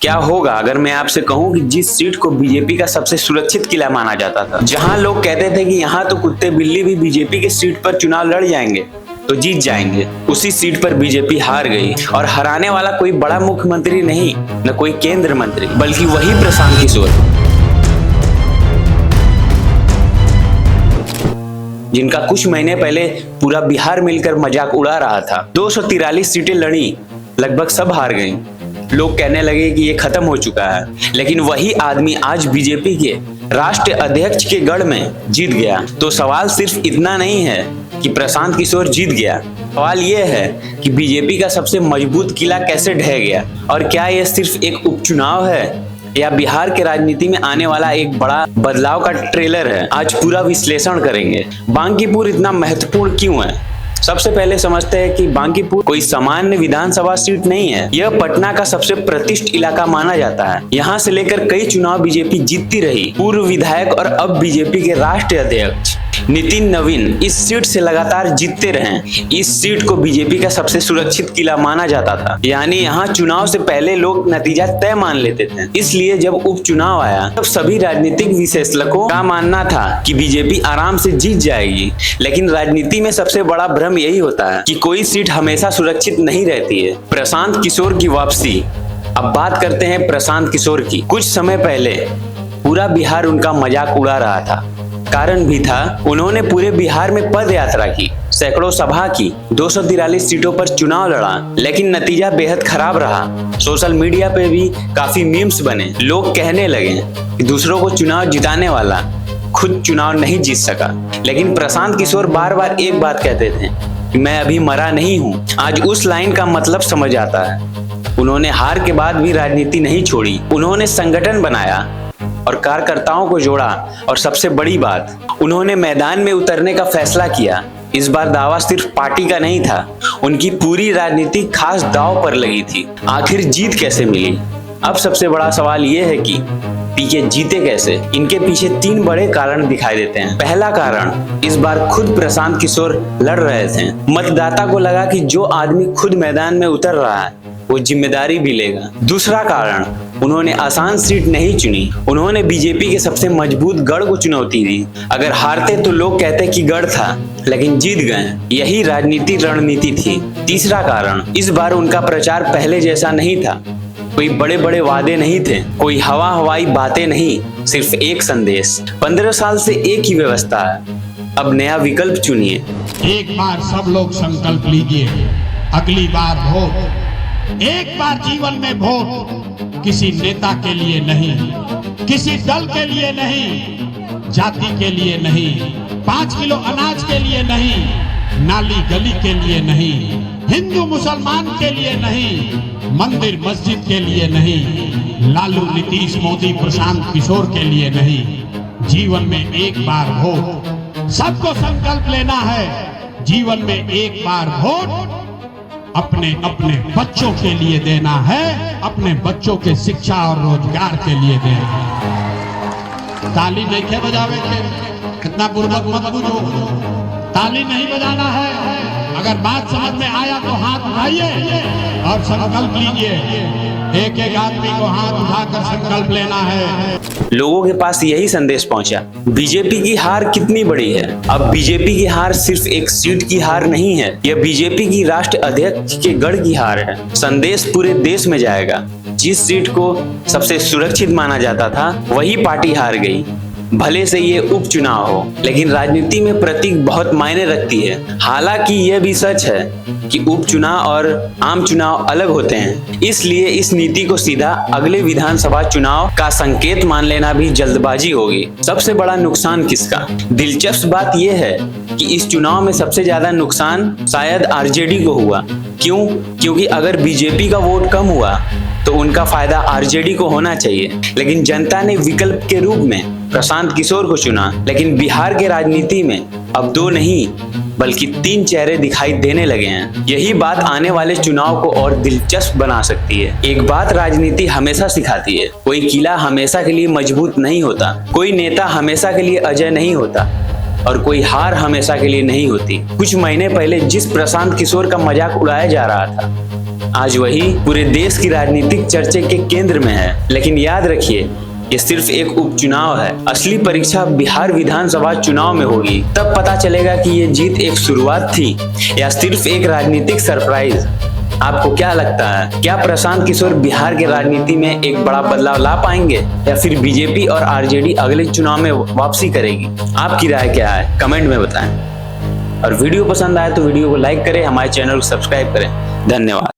क्या होगा अगर मैं आपसे कहूं कि जिस सीट को बीजेपी का सबसे सुरक्षित किला माना जाता था, जहां लोग कहते थे कि यहां तो कुत्ते बिल्ली भी बीजेपी के सीट पर चुनाव लड़ जाएंगे तो जीत जाएंगे, उसी सीट पर बीजेपी हार गई। और हराने वाला कोई बड़ा मुख्यमंत्री नहीं, न कोई केंद्र मंत्री, बल्कि वही प्रशांत किशोर, जिनका कुछ महीने पहले पूरा बिहार मिलकर मजाक उड़ा रहा था। 243 सीटें लड़ी, लगभग सब हार गईं। लोग कहने लगे कि ये खत्म हो चुका है, लेकिन वही आदमी आज बीजेपी के राष्ट्रीय अध्यक्ष के गढ़ में जीत गया। तो सवाल सिर्फ इतना नहीं है कि प्रशांत किशोर जीत गया, सवाल ये है कि बीजेपी का सबसे मजबूत किला कैसे ढह गया, और क्या यह सिर्फ एक उपचुनाव है या बिहार के राजनीति में आने वाला एक बड़ा बदलाव का ट्रेलर है। आज पूरा विश्लेषण करेंगे। बांकीपुर इतना महत्वपूर्ण क्यों है? सबसे पहले समझते हैं कि बांकीपुर कोई सामान्य विधानसभा सीट नहीं है। यह पटना का सबसे प्रतिष्ठित इलाका माना जाता है। यहाँ से लेकर कई चुनाव बीजेपी जीतती रही। पूर्व विधायक और अब बीजेपी के राष्ट्रीय अध्यक्ष नितिन नवीन इस सीट से लगातार जीतते रहे। इस सीट को बीजेपी का सबसे सुरक्षित किला माना जाता था, यानी यहाँ चुनाव से पहले लोग नतीजा तय मान लेते थे। इसलिए जब उपचुनाव आया तब सभी राजनीतिक विश्लेषकों का मानना था कि बीजेपी आराम से जीत जाएगी। लेकिन राजनीति में सबसे बड़ा भ्रम यही होता है कि कोई सीट हमेशा सुरक्षित नहीं रहती है। प्रशांत किशोर की वापसी। अब बात करते हैं प्रशांत किशोर की। कुछ समय पहले पूरा बिहार उनका मजाक उड़ा रहा था। कारण भी था, उन्होंने पूरे बिहार में पद यात्रा की, सैकड़ों सभा की, 243 सीटों पर चुनाव लड़ा, लेकिन नतीजा बेहद खराब रहा। सोशल मीडिया पे भी काफी मीम्स बने। लोग कहने लगे कि दूसरों को चुनाव जिताने वाला खुद चुनाव नहीं जीत सका। लेकिन प्रशांत किशोर बार बार एक बात कहते थे कि मैं अभी मरा नहीं हूँ। आज उस लाइन का मतलब समझ आता है। उन्होंने हार के बाद भी राजनीति नहीं छोड़ी। उन्होंने संगठन बनाया और कार्यकर्ताओं को जोड़ा, और सबसे बड़ी बात, उन्होंने मैदान में उतरने का फैसला किया। इस बार दावा सिर्फ पार्टी का नहीं था, उनकी पूरी राजनीति खास दांव पर लगी थी। आखिर जीत कैसे मिली? अब सबसे बड़ा सवाल यह है कि पीके जीते कैसे? इनके पीछे 3 बड़े कारण दिखाई देते हैं। पहला कारण, इस बार खुद प्रशांत किशोर लड़ रहे थे। मतदाता को लगा कि जो आदमी खुद मैदान में उतर रहा है वो जिम्मेदारी भी लेगा। दूसरा कारण, उन्होंने आसान सीट नहीं चुनी, उन्होंने बीजेपी के सबसे मजबूत गढ़ को चुनौती दी। अगर हारते तो लोग कहते कि गढ़ था, लेकिन जीत गए। यही राजनीति रणनीति थी। तीसरा कारण, इस बार उनका प्रचार पहले जैसा नहीं था। कोई बड़े बड़े वादे नहीं थे, कोई हवा हवाई बातें नहीं, सिर्फ एक संदेश। 15 साल से एक ही व्यवस्था है, अब नया विकल्प चुनिए। एक बार सब लोग संकल्प लीजिए, अगली बार वोट। एक बार जीवन में वोट किसी नेता के लिए नहीं, किसी दल के लिए नहीं, जाति के लिए नहीं, 5 किलो अनाज के लिए नहीं, नाली गली के लिए नहीं, हिंदू मुसलमान के लिए नहीं, मंदिर मस्जिद के लिए नहीं, लालू नीतीश मोदी प्रशांत किशोर के लिए नहीं। जीवन में एक बार वोट। सबको संकल्प लेना है, जीवन में एक बार वोट अपने अपने बच्चों के लिए देना है, अपने बच्चों के शिक्षा और रोजगार के लिए देना है। ताली नहीं खे बजावे के, कितना बुर्बक मत बुझो। ताली नहीं बजाना है। अगर बात समझ में आया तो हाथ उठाइए और संकल्प लीजिए। एक एक आदमी को हाथ उठाकर संकल्प लेना है। लोगों के पास यही संदेश पहुंचा। बीजेपी की हार कितनी बड़ी है? अब बीजेपी की हार सिर्फ एक सीट की हार नहीं है, यह बीजेपी की राष्ट्रीय अध्यक्ष के गढ़ की हार है। संदेश पूरे देश में जाएगा। जिस सीट को सबसे सुरक्षित माना जाता था वही पार्टी हार गई। भले से ये उपचुनाव हो, लेकिन राजनीति में प्रतीक बहुत मायने रखती है। हालांकि यह भी सच है कि उपचुनाव और आम चुनाव अलग होते हैं, इसलिए इस नीति को सीधा अगले विधानसभा चुनाव का संकेत मान लेना भी जल्दबाजी होगी। सबसे बड़ा नुकसान किसका? दिलचस्प बात यह है कि इस चुनाव में सबसे ज्यादा नुकसान शायद आरजेडी को हुआ। क्यों? क्योंकि अगर बीजेपी का वोट कम हुआ तो उनका फायदा आरजेडी को होना चाहिए, लेकिन जनता ने विकल्प के रूप में प्रशांत किशोर को चुना। लेकिन बिहार के राजनीति में अब 2 नहीं बल्कि 3 चेहरे दिखाई देने लगे हैं। यही बात आने वाले चुनाव को और दिलचस्प बना सकती है। एक बात राजनीति हमेशा सिखाती है, कोई किला हमेशा के लिए मजबूत नहीं होता, कोई नेता हमेशा के लिए अजय नहीं होता, और कोई हार हमेशा के लिए नहीं होती। कुछ महीने पहले जिस प्रशांत किशोर का मजाक उड़ाया जा रहा था, आज वही पूरे देश की राजनीतिक चर्चे के केंद्र में है। लेकिन याद रखिए, ये सिर्फ एक उपचुनाव है। असली परीक्षा बिहार विधानसभा चुनाव में होगी। तब पता चलेगा कि ये जीत एक शुरुआत थी या सिर्फ एक राजनीतिक सरप्राइज। आपको क्या लगता है, क्या प्रशांत किशोर बिहार की राजनीति में एक बड़ा बदलाव ला पाएंगे या फिर बीजेपी और आरजेडी अगले चुनाव में वापसी करेगी? आपकी राय क्या है, कमेंट में बताएं। और वीडियो पसंद आए तो वीडियो को लाइक करें, हमारे चैनल को सब्सक्राइब करें। धन्यवाद।